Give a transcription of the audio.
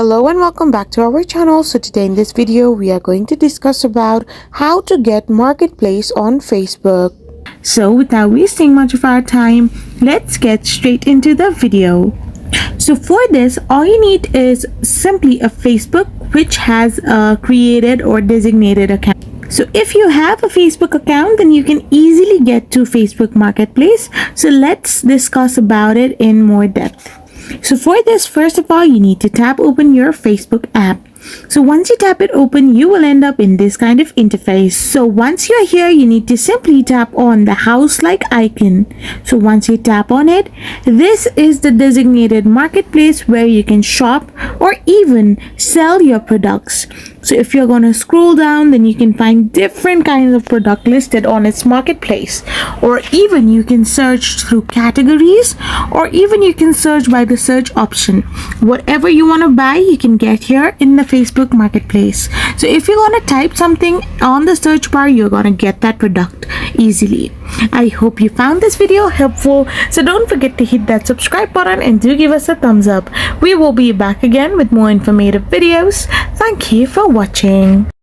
Hello and welcome back to our channel. So today in this video we are going to discuss about how to get marketplace on Facebook. So without wasting much of our time, let's get straight into the video. So for this, all you need is simply a Facebook which has a created or designated account. So if you have a Facebook account, then you can easily get to Facebook Marketplace. So let's discuss about it in more depth. So for this, first of all, you need to tap open your Facebook app. So once you tap it open, you will end up in this kind of interface. So once you're here, you need to simply tap on the house-like icon. So once you tap on it, this is the designated marketplace where you can shop or even sell your products. So if you're going to scroll down, then you can find different kinds of product listed on its marketplace, or even you can search through categories, or even you can search by the search option. Whatever you want to buy, you can get here in the Facebook Marketplace. So if you're going to type something on the search bar, you're going to get that product easily. I hope you found this video helpful. So don't forget to hit that subscribe button and do give us a thumbs up. We will be back again with more informative videos. Thank you for watching.